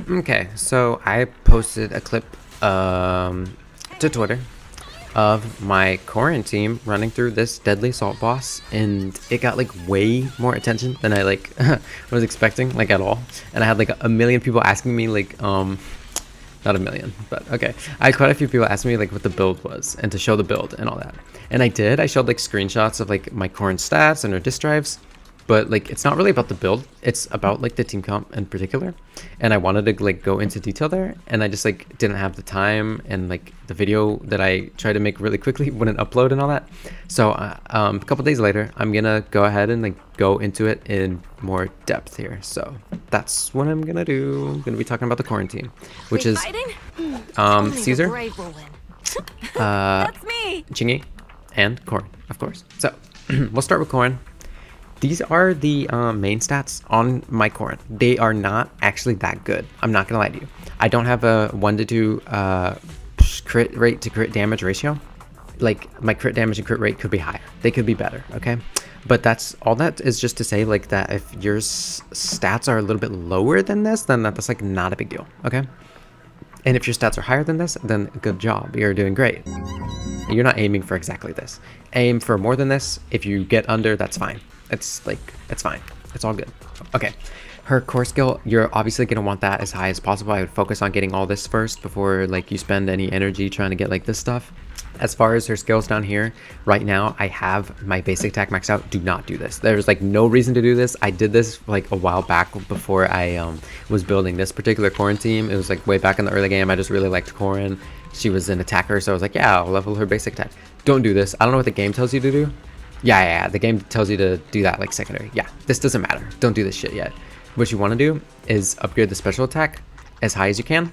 Okay, so I posted a clip to Twitter of my Corin team running through this deadly assault boss, and it got like way more attention than I like was expecting, like at all. And I had like a million people asking me like not a million, but okay, I had quite a few people asking me like what the build was and to show the build and all that. And I showed like screenshots of like my Corin stats and her disk drives, but like it's not really about the build, it's about like the team comp in particular. And I wanted to like go into detail there, and I just like didn't have the time, and like the video that I tried to make really quickly wouldn't upload and all that. So a couple days later, I'm gonna go ahead and like go into it in more depth here. So that's what I'm gonna do. I'm gonna be talking about the quarantine, which is Caesar, That's me. Qingyi, and Corin, of course. So we'll start with Corin. These are the main stats on my Corin. They are not actually that good. I'm not gonna lie to you. I don't have a 1 to 2 crit rate to crit damage ratio. Like my crit damage and crit rate could be higher. They could be better, okay? But that's all. That is just to say like that if your stats are a little bit lower than this, then that's like not a big deal, okay? And if your stats are higher than this, then good job. You're doing great. You're not aiming for exactly this. Aim for more than this. If you get under, that's fine. It's fine. It's all good. Okay. Her core skill, you're obviously going to want that as high as possible. I would focus on getting all this first before like you spend any energy trying to get like this stuff. As far as her skills down here, right now I have my basic attack maxed out. Do not do this. There's like no reason to do this. I did this like a while back before I was building this particular Corin team. It was like way back in the early game. I just really liked Corin. She was an attacker, so I was like, yeah, I'll level her basic attack. Don't do this. I don't know what the game tells you to do. Yeah, the game tells you to do that like secondary. Yeah, this doesn't matter. Don't do this shit yet. What you want to do is upgrade the special attack as high as you can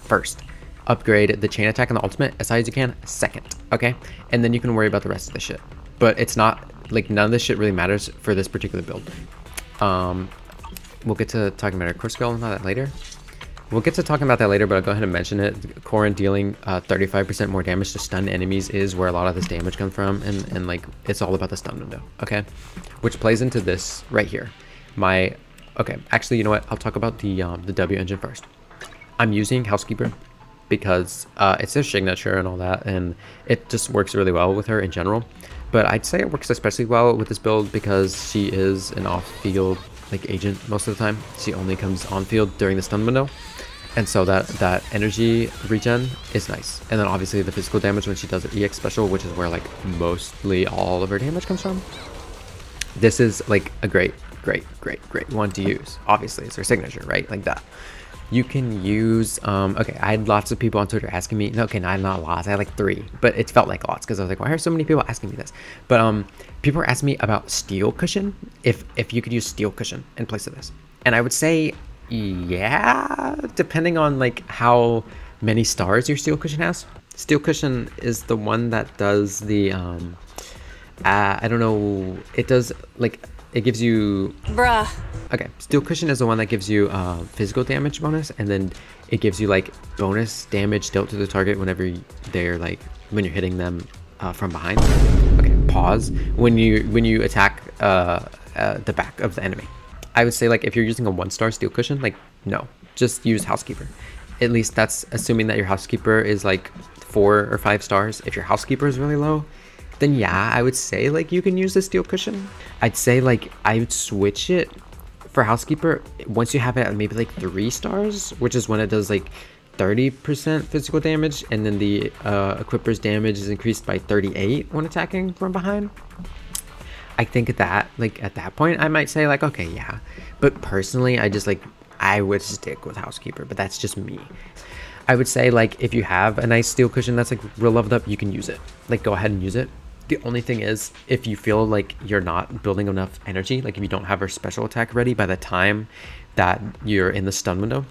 first. Upgrade the chain attack and the ultimate as high as you can second, okay? And then you can worry about the rest of the shit. But it's not, like, none of this shit really matters for this particular build. We'll get to talking about our core skill and all that later. We'll get to talking about that later, but I'll go ahead and mention it. Corin dealing 35% more damage to stun enemies is where a lot of this damage comes from, and like it's all about the stun window, okay? Which plays into this right here. Okay, actually, you know what? I'll talk about the W engine first. I'm using Housekeeper because it's their signature and all that, and it just works really well with her in general. But I'd say it works especially well with this build because she is an off-field like agent most of the time. She only comes on field during the stun window, and so that energy regen is nice. And then obviously the physical damage when she does her EX special, which is where like mostly all of her damage comes from. This is like a great one to use. Obviously it's her signature, right? Like that. You can use okay, I had lots of people on Twitter asking me, okay, not lots, I had like 3, but it felt like lots because I was like, why are so many people asking me this? But people were asking me about steel cushion, if you could use steel cushion in place of this. And I would say yeah, depending on like how many stars your steel cushion has. Steel cushion is the one that does the I don't know, it does like, it gives you okay, steel cushion is the one that gives you physical damage bonus, and then it gives you like bonus damage dealt to the target whenever they're like, when you're hitting them from behind. Okay, pause. When you attack the back of the enemy. I would say like if you're using a 1-star steel cushion, like no, just use Housekeeper. At least that's assuming that your Housekeeper is like 4 or 5 stars. If your Housekeeper is really low, then yeah, I would say like you can use the steel cushion. I'd say like I would switch it for Housekeeper once you have it at maybe like 3 stars, which is when it does like 30% physical damage, and then the equipper's damage is increased by 38 when attacking from behind. I think that like at that point I might say like, okay, yeah. But personally, I would stick with Housekeeper, but that's just me. I would say like if you have a nice steel cushion that's like real leveled up, you can use it. Like go ahead and use it. The only thing is, if you feel like you're not building enough energy, like if you don't have her special attack ready by the time that you're in the stun window,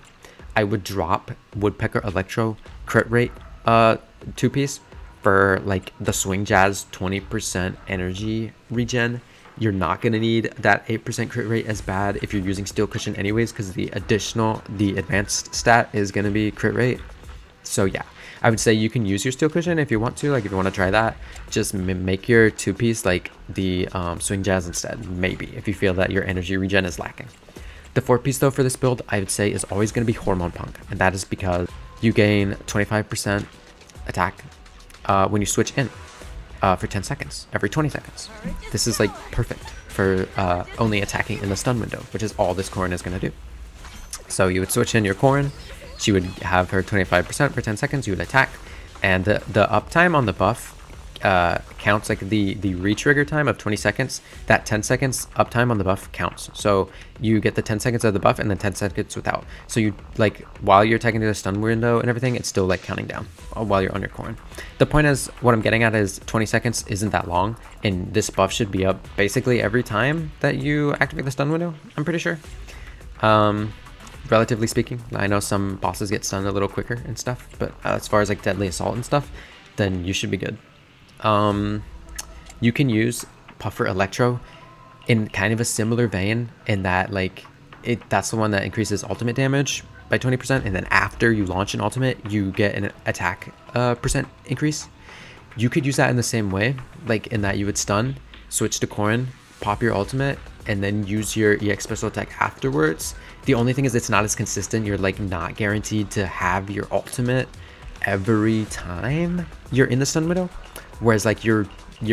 I would drop Woodpecker Electro crit rate 2-piece for like the Swing Jazz 20% energy regen. You're not going to need that 8% crit rate as bad if you're using Steel Cushion anyways, because the advanced stat is going to be crit rate. So yeah, I would say you can use your Steel Cushion if you want to, like if you want to try that. Just make your 2-piece like the Swing Jazz instead, maybe, if you feel that your energy regen is lacking. The fourth piece though for this build, I would say, is always going to be Hormone Punk, and that is because you gain 25% attack when you switch in for 10 seconds, every 20 seconds. This is like perfect for only attacking in the stun window, which is all this Corin is going to do. So you would switch in your Corin, she would have her 25% for 10 seconds, you would attack, and the uptime on the buff counts, like the re-trigger time of 20 seconds, that 10 seconds uptime on the buff counts. So you get the 10 seconds of the buff and then 10 seconds without. So you, like, while you're taking the stun window and everything, it's still like counting down while you're on your Corin. The point is, what I'm getting at is 20 seconds isn't that long, and this buff should be up basically every time that you activate the stun window, I'm pretty sure. Relatively speaking, I know some bosses get stunned a little quicker and stuff, but as far as like deadly assault and stuff, then you should be good. You can use Puffer Electro in kind of a similar vein, in that like that's the one that increases ultimate damage by 20%, and then after you launch an ultimate you get an attack percent increase. You could use that in the same way, like in that you would stun, switch to Corin, pop your ultimate, and then use your EX special attack afterwards. The only thing is it's not as consistent. You're like not guaranteed to have your ultimate every time you're in the stun window, whereas like you're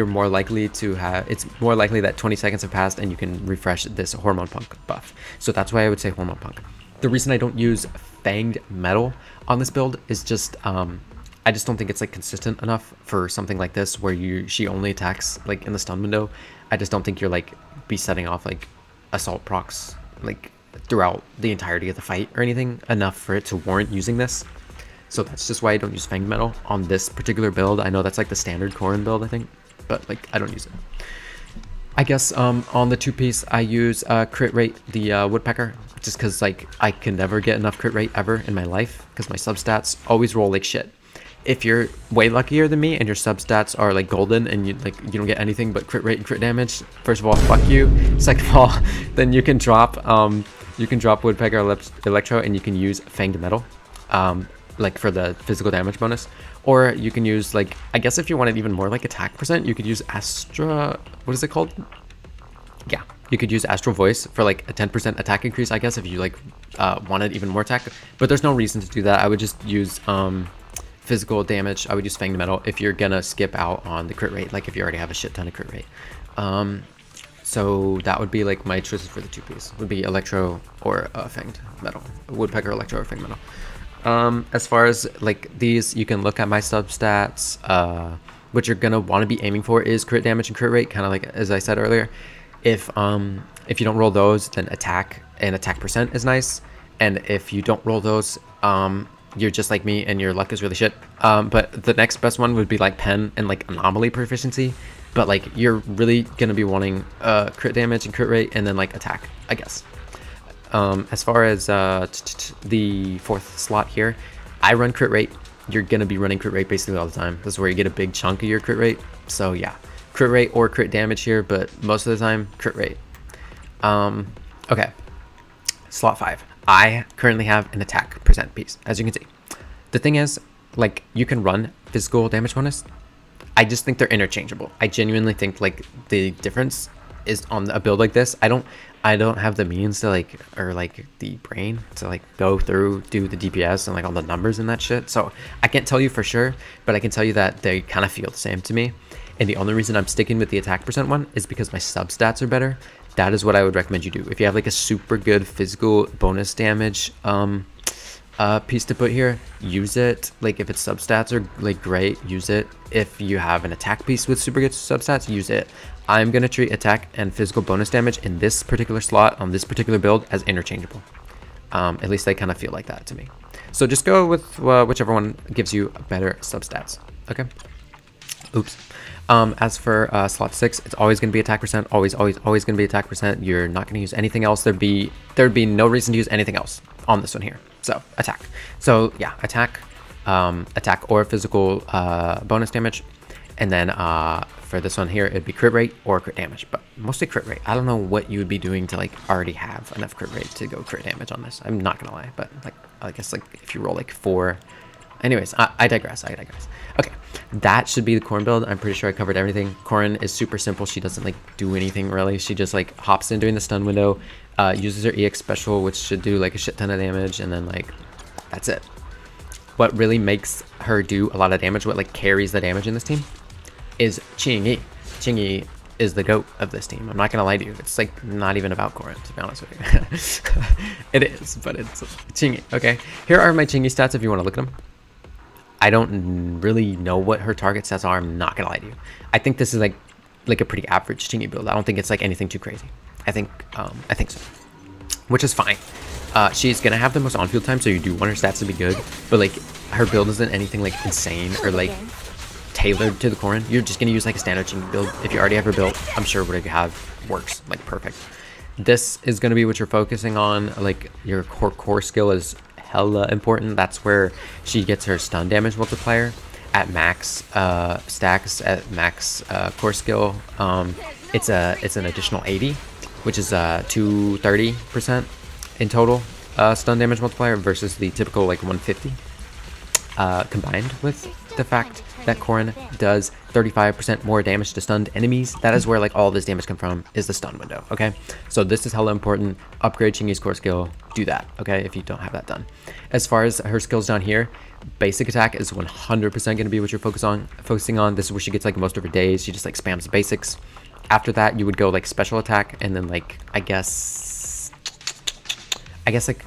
more likely to have, it's more likely that 20 seconds have passed and you can refresh this Hormone Punk buff. So that's why I would say Hormone Punk. The reason I don't use Fanged Metal on this build is just I just don't think it's like consistent enough for something like this where she only attacks like in the stun window. I just don't think you're like be setting off like assault procs like throughout the entirety of the fight or anything enough for it to warrant using this. So that's just why I don't use Fanged Metal on this particular build. I know that's like the standard Corin build, I think, but like I don't use it. I guess on the two piece I use crit rate, the woodpecker, just because like I can never get enough crit rate ever in my life because my substats always roll like shit. If you're way luckier than me and your substats are like golden and you don't get anything but crit rate and crit damage, first of all, fuck you. Second of all, then you can drop woodpecker electro and you can use Fanged Metal like for the physical damage bonus, or you can use, like, I guess if you wanted even more like attack percent, you could use Astra, what is it called? Yeah, you could use Astral Voice for like a 10% attack increase, I guess, if you like wanted even more attack. But there's no reason to do that. I would just use physical damage. I would use Fanged Metal if you're gonna skip out on the crit rate, like if you already have a shit ton of crit rate. So that would be like my choices for the two piece, would be Electro or Fanged Metal, Woodpecker Electro or Fanged Metal. As far as like these, you can look at my substats. What you're gonna want to be aiming for is crit damage and crit rate, kind of like as I said earlier. If you don't roll those, then attack and attack percent is nice, and if you don't roll those, you're just like me and your luck is really shit. But the next best one would be like pen and like anomaly proficiency, but like you're really gonna be wanting crit damage and crit rate and then like attack, I guess. As far as the fourth slot here, I run crit rate. You're gonna be running crit rate basically all the time. This is where you get a big chunk of your crit rate. So yeah, crit rate or crit damage here, but most of the time crit rate. Okay, slot 5. I currently have an attack percent piece, as you can see. The thing is, like, you can run physical damage bonus. I just think they're interchangeable. I genuinely think like the difference is on a build like this. I don't have the means to like, or like the brain to like go through, do the DPS and like all the numbers and that shit. So I can't tell you for sure, but I can tell you that they kind of feel the same to me. And the only reason I'm sticking with the attack percent one is because my substats are better. That is what I would recommend you do. If you have like a super good physical bonus damage piece to put here, use it. Like if its substats are like great, use it. If you have an attack piece with super good substats, use it. I'm going to treat attack and physical bonus damage in this particular slot on this particular build as interchangeable. At least they kind of feel like that to me. So just go with whichever one gives you better substats. Okay. Oops. As for slot 6, it's always going to be attack percent. Always going to be attack percent. You're not going to use anything else. There'd be no reason to use anything else on this one here. So attack. So yeah, attack or physical bonus damage. And then for this one here, it'd be crit rate or crit damage, but mostly crit rate. I don't know what you would be doing to like already have enough crit rate to go crit damage on this. I'm not gonna lie, but like I guess like if you roll like 4. Anyways, I digress. Okay, That should be the Corin build. I'm pretty sure I covered everything. Corin is super simple. She doesn't like do anything really. She just like hops in during the stun window, uses her EX special, which should do like a shit ton of damage, and then like that's it. What really makes her do a lot of damage, what like carries the damage in this team, is Qingyi. Qingyi is the GOAT of this team. I'm not gonna lie to you. It's like not even about Corin, to be honest with you. It is, but it's Qingyi. Okay, here are my Qingyi stats if you want to look at them. I don't really know what her target stats are. I'm not gonna lie to you. I think this is like a pretty average Qingyi build. I don't think it's like anything too crazy. I think so, which is fine. She's gonna have the most on-field time, so you do want her stats to be good. But like her build isn't anything like insane or like tailored to the Corin. You're just gonna use like a standard Qingyi build. If you already have her built, I'm sure whatever you have works like perfect. This is gonna be what you're focusing on. Like your core skill is hella important. That's where she gets her stun damage multiplier at max stacks, at max core skill. It's an additional 80, which is 230% in total stun damage multiplier versus the typical like 150. Combined with the fact that Corin does 35% more damage to stunned enemies, that is where like all this damage comes from, is the stun window. Okay, so this is hella important. Upgrade Qingyi's core skill, do that, okay, if you don't have that done. As far as her skills down here, basic attack is 100% going to be what you're focusing on. This is where she gets like most of her days. She just like spams the basics. After that, you would go like special attack, and then like I guess like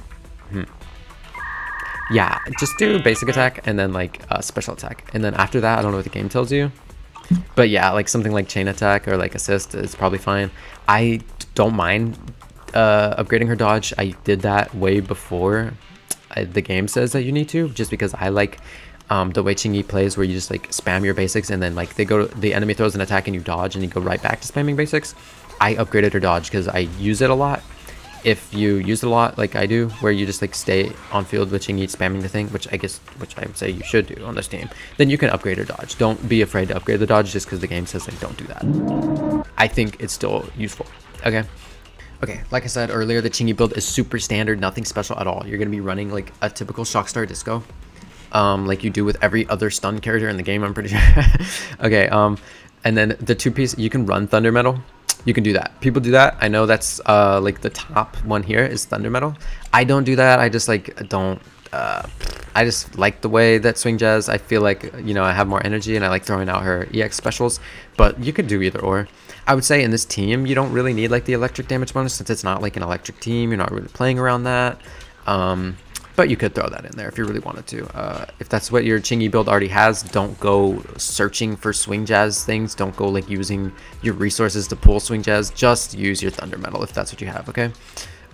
yeah, just do basic attack and then like special attack, and then after that I don't know what the game tells you, but yeah, like something like chain attack or like assist is probably fine. I don't mind upgrading her dodge. I did that way before the game says that you need to, just because I like the way Qingyi plays, where you just like spam your basics and then like the enemy throws an attack and you dodge and you go right back to spamming basics. I upgraded her dodge because I use it a lot. If you use it a lot like I do, where you just like stay on field with Qingyi spamming the thing, which I would say you should do on this team, then you can upgrade her dodge. Don't be afraid to upgrade the dodge just because the game says like don't do that. I think it's still useful. Okay, like I said earlier, the Qingyi build is super standard, nothing special at all. You're gonna be running like a typical Shockstar Disco, like you do with every other stun character in the game, I'm pretty sure. Okay, and then the two-piece, you can run Thunder Metal. You can do that. People do that. I know that's like the top one here is Thunder Metal. I don't do that. I just like don't. I just like the way that Swing Jazz. I feel like, you know, I have more energy and I like throwing out her EX specials. But you could do either or. I would say in this team you don't really need like the electric damage bonus, since it's not like an electric team. You're not really playing around that. But you could throw that in there if you really wanted to. If that's what your Qingyi build already has, don't go searching for Swing Jazz things. Don't go like using your resources to pull Swing Jazz. Just use your Thunder Metal if that's what you have, okay?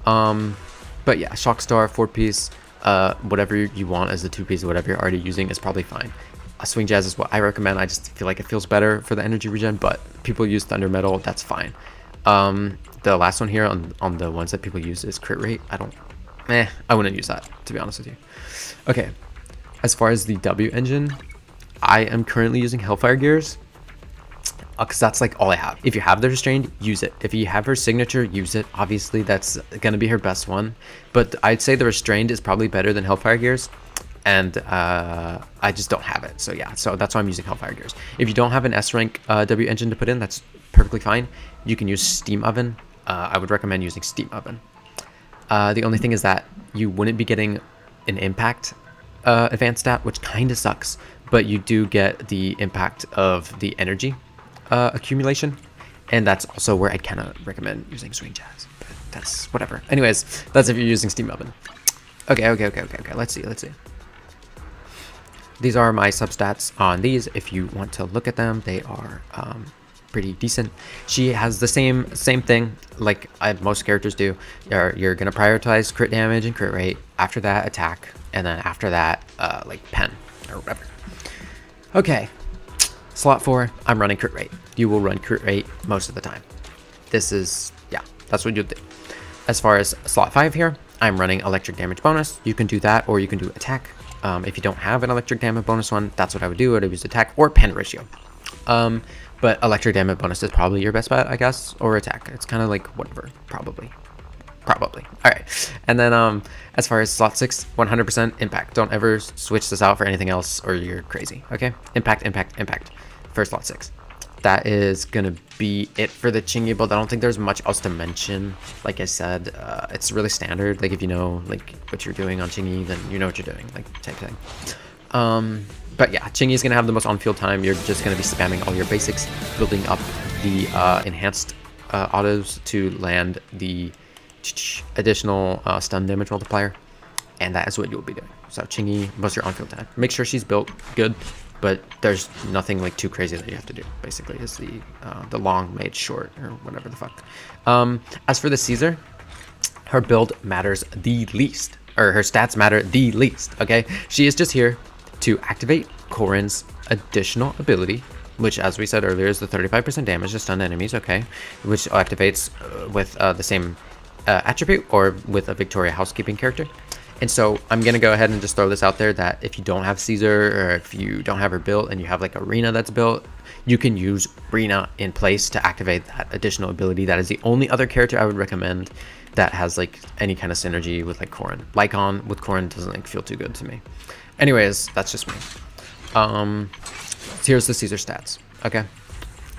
But yeah, Shockstar, 4-piece, whatever you want as the 2-piece, whatever you're already using is probably fine. Swing Jazz is what I recommend. I just feel like it feels better for the energy regen, but people use Thunder Metal, that's fine. The last one here on the ones that people use is Crit Rate. I wouldn't use that, to be honest with you. Okay, as far as the W engine, I am currently using Hellfire Gears, because that's like all I have. If you have the Restrained, use it. If you have her signature, use it. Obviously, that's going to be her best one. But I'd say the Restrained is probably better than Hellfire Gears, and I just don't have it. So yeah, so that's why I'm using Hellfire Gears. If you don't have an S-rank W engine to put in, that's perfectly fine. You can use Steam Oven. I would recommend using Steam Oven. The only thing is that you wouldn't be getting an impact advanced stat, which kind of sucks, but you do get the impact of the energy accumulation, and that's also where I kind of recommend using Swing Jazz, but that's whatever. Anyways, that's if you're using Steam Oven. Okay, let's see. These are my substats on these. If you want to look at them, they are pretty decent. She has the same thing like most characters do. You're gonna prioritize crit damage and crit rate, after that attack, and then after that like pen or whatever. Okay, slot 4, I'm running crit rate. You will run crit rate most of the time. This is, yeah, that's what you'll do. As far as slot 5 here, I'm running electric damage bonus. You can do that, or you can do attack. If you don't have an electric damage bonus one, that's what I would do. I would use attack or pen ratio. But electric damage bonus is probably your best bet, I guess, or attack. It's kind of like whatever, probably Probably. All right. And then as far as slot 6, 100% impact. Don't ever switch this out for anything else or you're crazy. Okay? Impact, impact, impact for slot 6. That is going to be it for the Qingyi build. I don't think there's much else to mention. Like I said, it's really standard. Like if you know like what you're doing on Qingyi, then you know what you're doing. Like type thing. But yeah, Qingyi is going to have the most on-field time. You're just going to be spamming all your basics, building up the enhanced autos to land the additional stun damage multiplier, and that is what you'll be doing. So Qingyi, most of your on-field time. Make sure she's built good, but there's nothing like too crazy that you have to do. Basically, is the long made short or whatever the fuck. As for the Caesar, her build matters the least, or her stats matter the least. Okay, she is just here to activate Corin's additional ability, which, as we said earlier, is the 35% damage to stun enemies. Okay, which activates with the same attribute or with a Victoria housekeeping character. And so I'm gonna go ahead and just throw this out there that if you don't have Caesar, or if you don't have her built and you have like Arena that's built, you can use Rena in place to activate that additional ability. That is the only other character I would recommend that has like any kind of synergy with like Corin. Lycon with Corin doesn't like feel too good to me. Anyways, that's just me. Here's the Caesar stats. Okay,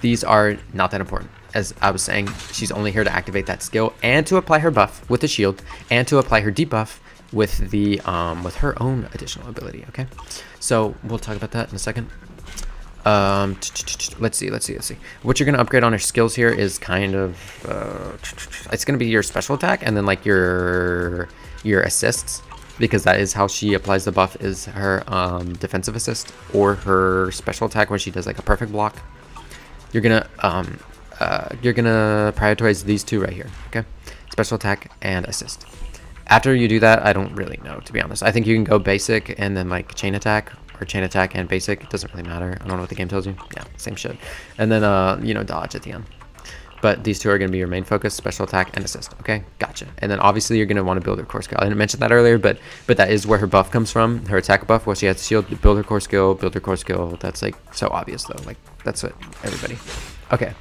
these are not that important. As I was saying, she's only here to activate that skill and to apply her buff with the shield and to apply her debuff with the with her own additional ability. Okay, so we'll talk about that in a second. Let's see. What you're gonna upgrade on her skills here is kind of it's gonna be your special attack and then like your assists, because that is how she applies the buff, is her defensive assist or her special attack where she does like a perfect block. You're gonna prioritize these two right here. Okay, special attack and assist. After you do that, I don't really know, to be honest. I think you can go basic and then like chain attack, or chain attack and basic. It doesn't really matter. I don't know what the game tells you. Yeah, same shit. And then you know, dodge at the end. But these two are going to be your main focus: special attack and assist. Okay, gotcha. And then obviously you're going to want to build her core skill. I didn't mention that earlier, but that is where her buff comes from. Her attack buff, where she has the shield. Build her core skill. Build her core skill. That's like so obvious though. Like that's what everybody. Okay.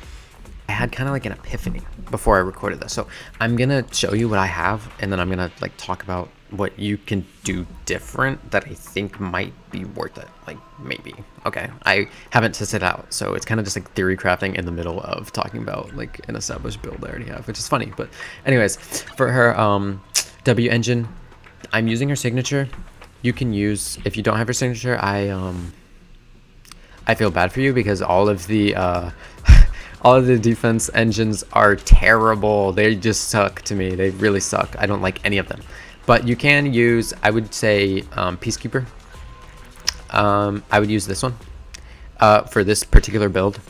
I had kind of like an epiphany before I recorded this, so I'm gonna show you what I have, and then I'm gonna like talk about what you can do different that I think might be worth it. Like maybe. Okay, I haven't tested it out, so it's kind of just like theory crafting in the middle of talking about like an established build I already have, which is funny. But anyways, for her W engine, I'm using her signature. You can use, if you don't have her signature, I feel bad for you, because all of the all of the defense engines are terrible. They just suck to me. They really suck. I don't like any of them. But you can use, I would say, Peacekeeper. I would use this one for this particular build.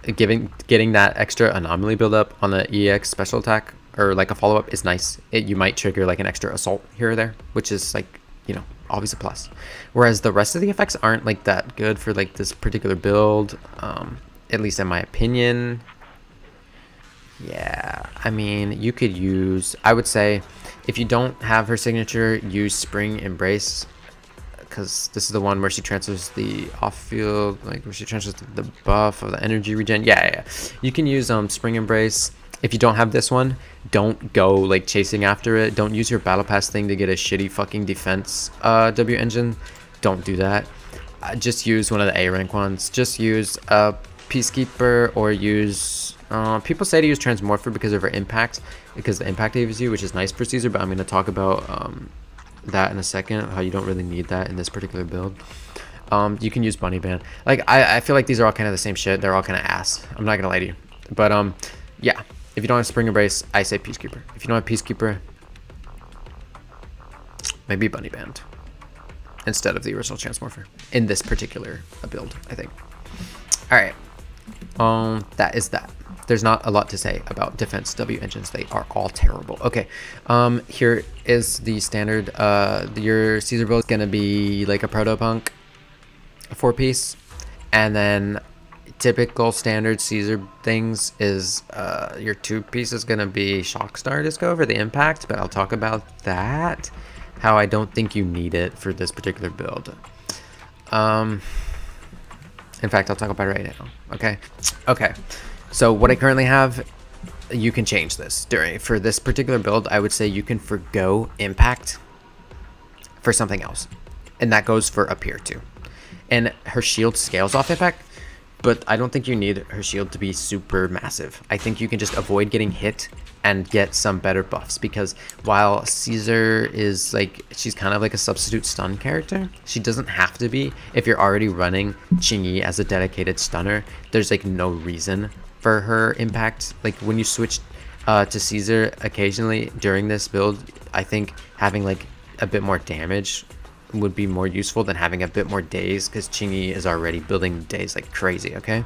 Getting that extra anomaly buildup on the EX special attack, or like a follow-up, is nice. You might trigger like an extra assault here or there, which is like, you know, always a plus. Whereas the rest of the effects aren't like that good for like this particular build. At least in my opinion. Yeah, I mean, you could use, I would say, if you don't have her signature, use Spring Embrace, because this is the one where she transfers the off-field, like where she transfers the buff of the energy regen. Yeah. You can use Spring Embrace. If you don't have this one, don't go like chasing after it. Don't use your battle pass thing to get a shitty fucking defense W engine. Don't do that. Just use one of the A rank ones. Just use Peacekeeper, or use people say to use Transmorpher because of her impact, because the impact gives you, which is nice for Caesar, but I'm going to talk about that in a second, how you don't really need that in this particular build. You can use Bunny Band. Like I feel like these are all kind of the same shit. They're all kind of ass. I'm not gonna lie to you, but yeah, if you don't have Spring Embrace, I say Peacekeeper. If you don't have Peacekeeper, maybe Bunny Band instead of the original Transmorpher in this particular build, I think. All right. That is that. There's not a lot to say about defense W engines. They are all terrible. Okay, here is the standard. Your Caesar build is gonna be like a proto-punk, a 4-piece, and then typical standard Caesar things is your 2-piece is gonna be Shockstar Disco for the impact, but I'll talk about that. How I don't think you need it for this particular build. In fact, I'll talk about it right now. Okay. So what I currently have you can change this for this particular build. I would say you can forgo impact for something else, and that goes for up here too. And her shield scales off impact, but I don't think you need her shield to be super massive. I think you can just avoid getting hit and get some better buffs, because while Caesar is like, she's kind of like a substitute stun character, she doesn't have to be. If you're already running Qingyi as a dedicated stunner, there's like no reason for her impact. Like when you switch to Caesar occasionally during this build, I think having like a bit more damage would be more useful than having a bit more days, because Qingyi is already building days like crazy. Okay,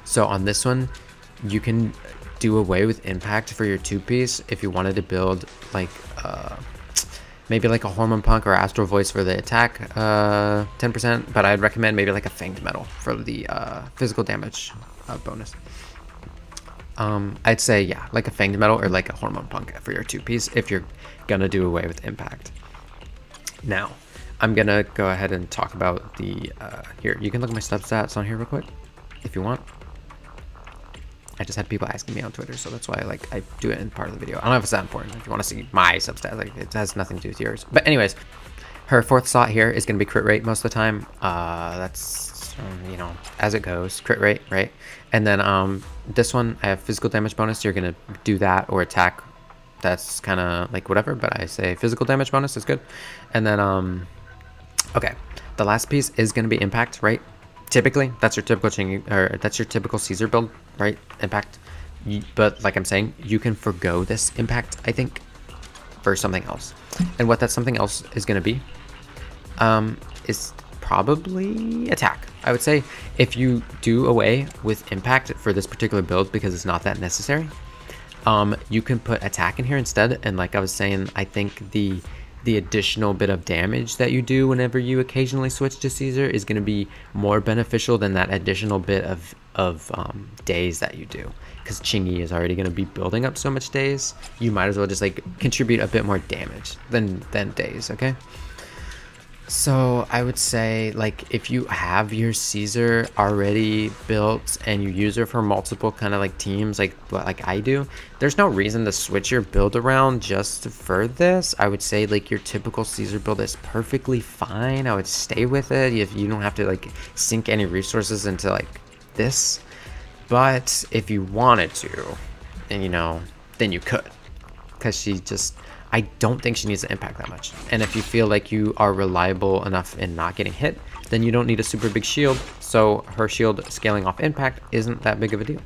so on this one you can do away with impact for your two-piece if you wanted to build like maybe like a Hormone Punk or Astral Voice for the attack 10%, but I'd recommend maybe like a Fanged Metal for the physical damage bonus. I'd say, yeah, like a Fanged Metal or like a Hormone Punk for your two-piece if you're gonna do away with impact. Now I'm gonna go ahead and talk about the here, you can look at my sub stats on here real quick if you want. I just had people asking me on Twitter, so that's why like I do it in part of the video. I don't know if it's that important. If you want to see my sub stats, like it has nothing to do with yours. But anyways, her fourth slot here is going to be crit rate most of the time. That's you know, as it goes, crit rate, right? And then this one I have physical damage bonus. You're gonna do that or attack. That's kind of like whatever, but I say physical damage bonus is good. And then okay, the last piece is gonna be impact, right? Typically, that's your typical Qingyi, or that's your typical Caesar build, right? Impact. But like I'm saying, you can forgo this impact, I think, for something else. And what that something else is going to be is probably attack. I would say if you do away with impact for this particular build because it's not that necessary, you can put attack in here instead. And like I was saying, I think the additional bit of damage that you do whenever you occasionally switch to Caesar is going to be more beneficial than that additional bit of days that you do, because Qingyi is already going to be building up so much days. You might as well just like contribute a bit more damage than days. Okay, so I would say, like, if you have your Caesar already built and you use her for multiple kind of like teams, like I do, there's no reason to switch your build around just for this. I would say like your typical Caesar build is perfectly fine. I would stay with it if you don't have to like sink any resources into like this. But if you wanted to, and you know, then you could, because she just, I don't think she needs to impact that much. And if you feel like you are reliable enough in not getting hit, then you don't need a super big shield. So her shield scaling off impact isn't that big of a deal.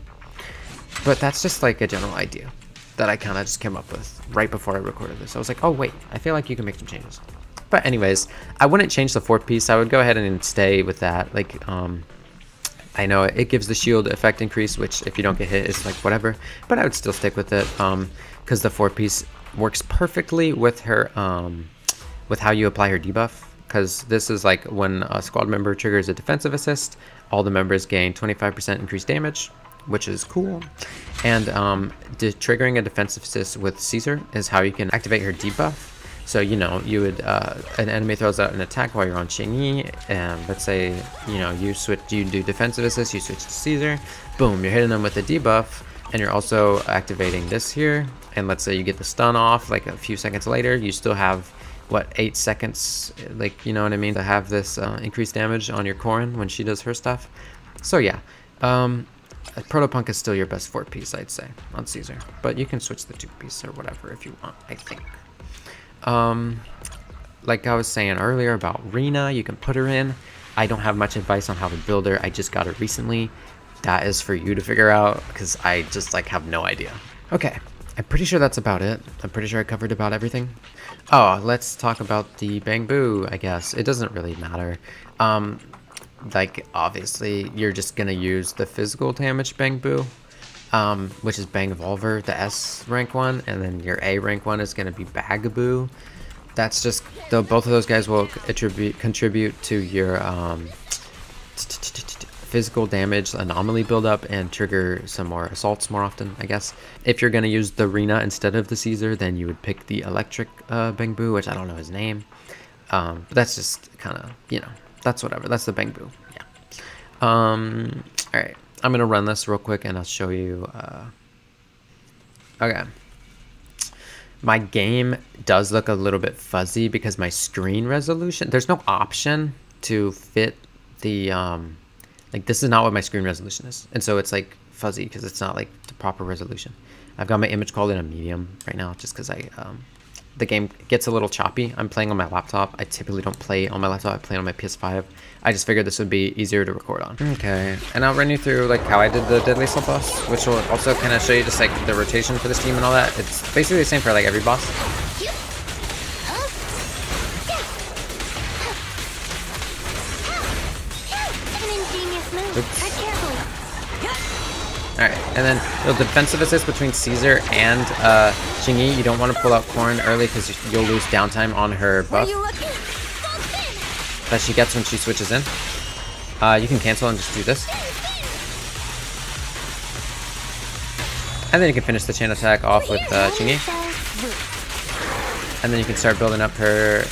But that's just like a general idea that I kind of just came up with right before I recorded this. I was like, oh wait, I feel like you can make some changes. But anyways, I wouldn't change the fourth piece. I would go ahead and stay with that. Like, I know it gives the shield effect increase, which if you don't get hit is like whatever, but I would still stick with it, because the fourth piece works perfectly with her, with how you apply her debuff, because this is like when a squad member triggers a defensive assist, all the members gain 25% increased damage, which is cool. And triggering a defensive assist with Caesar is how you can activate her debuff. So, you know, you would, an enemy throws out an attack while you're on Qingyi, and let's say, you know, you do defensive assist, you switch to Caesar, boom, you're hitting them with the debuff, and you're also activating this here. And let's say you get the stun off like a few seconds later, you still have, what, 8 seconds, like, you know what I mean, to have this increased damage on your Corin when she does her stuff. So yeah, Protopunk is still your best 4-piece, I'd say, on Caesar, but you can switch the 2-piece or whatever if you want, I think. Like I was saying earlier about Rena, you can put her in. I don't have much advice on how to build her. I just got her recently. That is for you to figure out, because I just like have no idea. Okay, I'm pretty sure that's about it. I'm pretty sure I covered about everything. Oh, let's talk about the Bang Boo, I guess. It doesn't really matter. Like, obviously, you're just gonna use the physical damage Bang Boo, which is Bang Evolver, the S rank one, and then your A rank one is gonna be Bagaboo. That's just, both of those guys will contribute to your physical damage anomaly buildup and trigger some more assaults more often, I guess. If you're going to use the Rena instead of the Caesar, then you would pick the electric Bang Boo, which I don't know his name. But that's just kind of, you know, that's whatever. That's the Bang Boo. Yeah. All right. I'm going to run this real quick and I'll show you Okay. My game does look a little bit fuzzy because my screen resolution, there's no option to fit the, like this is not what my screen resolution is. And so it's like fuzzy because it's not like the proper resolution. I've got my image quality in a medium right now just because the game gets a little choppy. I'm playing on my laptop. I typically don't play on my laptop. I play on my PS5. I just figured this would be easier to record on. Okay, and I'll run you through like how I did the Deadly Assault boss, which will also kind of show you just like the rotation for this team and all that. It's basically the same for like every boss. Oops. Alright, and then the defensive assist between Caesar and Qingyi, you don't want to pull out Corin early because you'll lose downtime on her buff that she gets when she switches in. You can cancel and just do this. And then you can finish the chain attack off with Qingyi. And then you can start building up her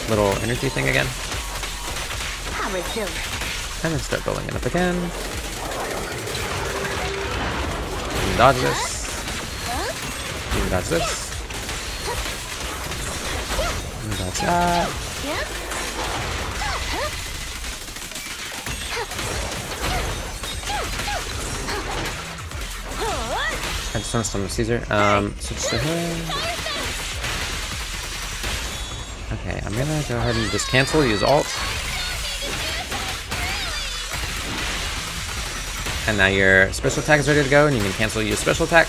little energy thing again. And then start building it up again. You can dodge this. You can dodge this. You can dodge that. I just want to stun with Caesar. Switch to him. Okay, I'm gonna go ahead and just cancel, use alt. And now your special attack is ready to go, and you can cancel, use special attack.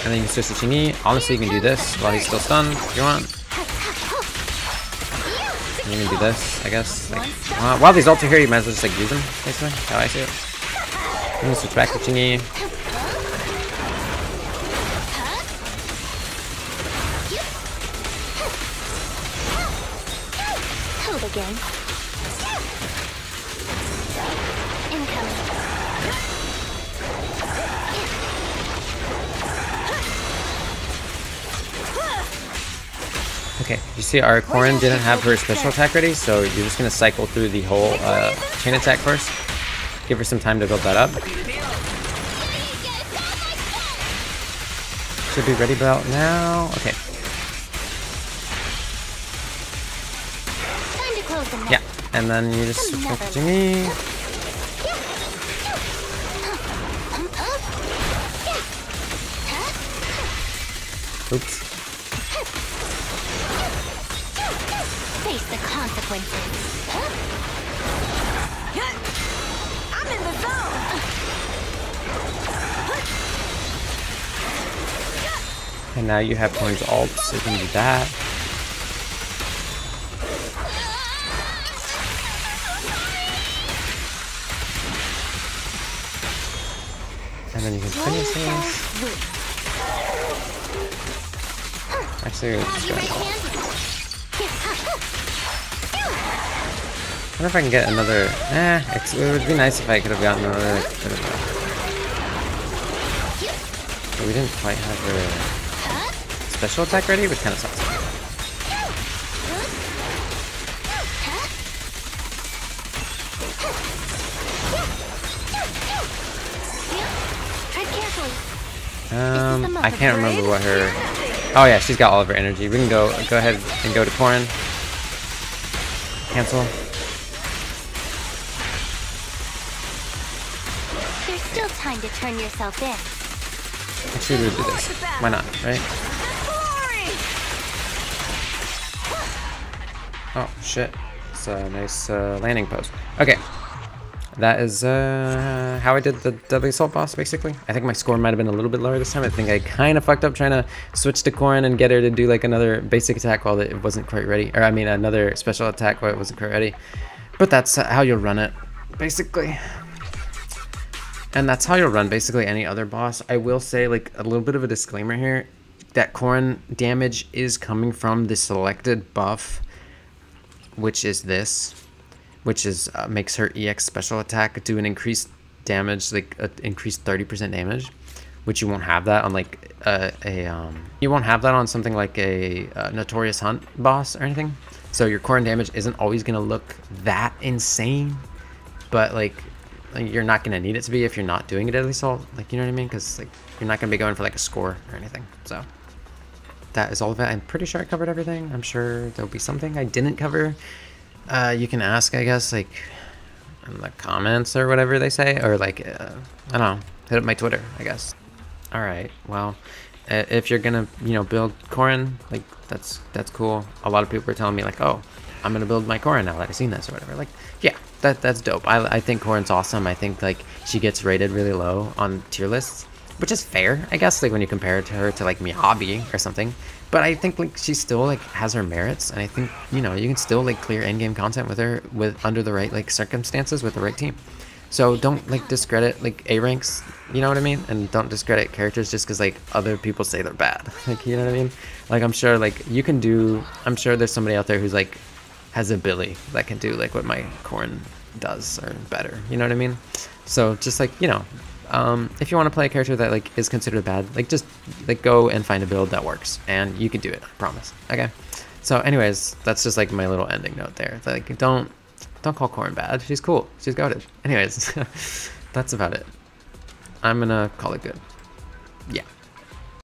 And then you can switch to Qingyi. Honestly, you can do this while he's still stunned if you want. And you can do this, I guess. Like, while these ults are here, you might as well just like use them, basically. How I see it. I'm gonna switch back to Qingyi. Hold again. Okay, you see our Corin didn't have her special attack ready, so you're just gonna cycle through the whole chain attack first. Give her some time to build that up. Should be ready about now. Okay. Yeah, and then you just switch back to Qingyi. Oops. Face the consequences. I'm in the zone. And now you have Corin's ult, so you can do that. And then you can finish this. Actually, we're just going to... I wonder if I can get another... it would be nice if I could have gotten another... But we didn't quite have her special attack ready, which kind of sucks. I can't remember what her... Oh yeah, she's got all of her energy. We can go ahead and go to Corin. Cancel. There's still time to turn yourself in. Actually, we would do this. Why not, right? Oh, shit. It's a nice landing post. Okay. That is how I did the Deadly Assault boss, basically. I think my score might have been a little bit lower this time. I think I kind of fucked up trying to switch to Corin and get her to do like another basic attack while it wasn't quite ready. Or I mean another special attack while it wasn't quite ready. But that's how you'll run it, basically. And that's how you'll run basically any other boss. I will say like a little bit of a disclaimer here. That Corin damage is coming from the selected buff, which is this. Which is makes her EX special attack do an increased damage, like increased 30% damage, which you won't have that on like you won't have that on something like a Notorious Hunt boss or anything. So your Corin damage isn't always gonna look that insane, but like like, you're not gonna need it to be if you're not doing a deadly assault, like, you know what I mean? Because like you're not gonna be going for like a score or anything. So that is all of it. I'm pretty sure I covered everything. I'm sure there'll be something I didn't cover. You can ask, I guess, like in the comments or whatever they say, or like I don't know, hit up my Twitter, I guess. All right, well, if you're gonna, you know, build Corin, like that's cool. A lot of people are telling me like, oh, I'm gonna build my Corin now that I've seen this or whatever. Like, yeah, that's dope. I think Corin's awesome. I think like she gets rated really low on tier lists, which is fair, I guess, like when you compare it to her to like Miyabi or something. But I think like she still like has her merits, and I think, you know, you can still like clear endgame content with her with under the right like circumstances with the right team. So don't like discredit like A ranks, you know what I mean? And don't discredit characters just because like other people say they're bad. Like, you know what I mean? Like, I'm sure like you can do, I'm sure there's somebody out there who's like has ability that can do like what my Corin does or better, you know what I mean? So just like, you know, if you want to play a character that like is considered bad, like just like go and find a build that works, and you can do it, I promise. Okay, so anyways, that's just like my little ending note there. Like, don't call Corin bad. She's cool, she's goated. Anyways, that's about it. I'm gonna call it good. Yeah.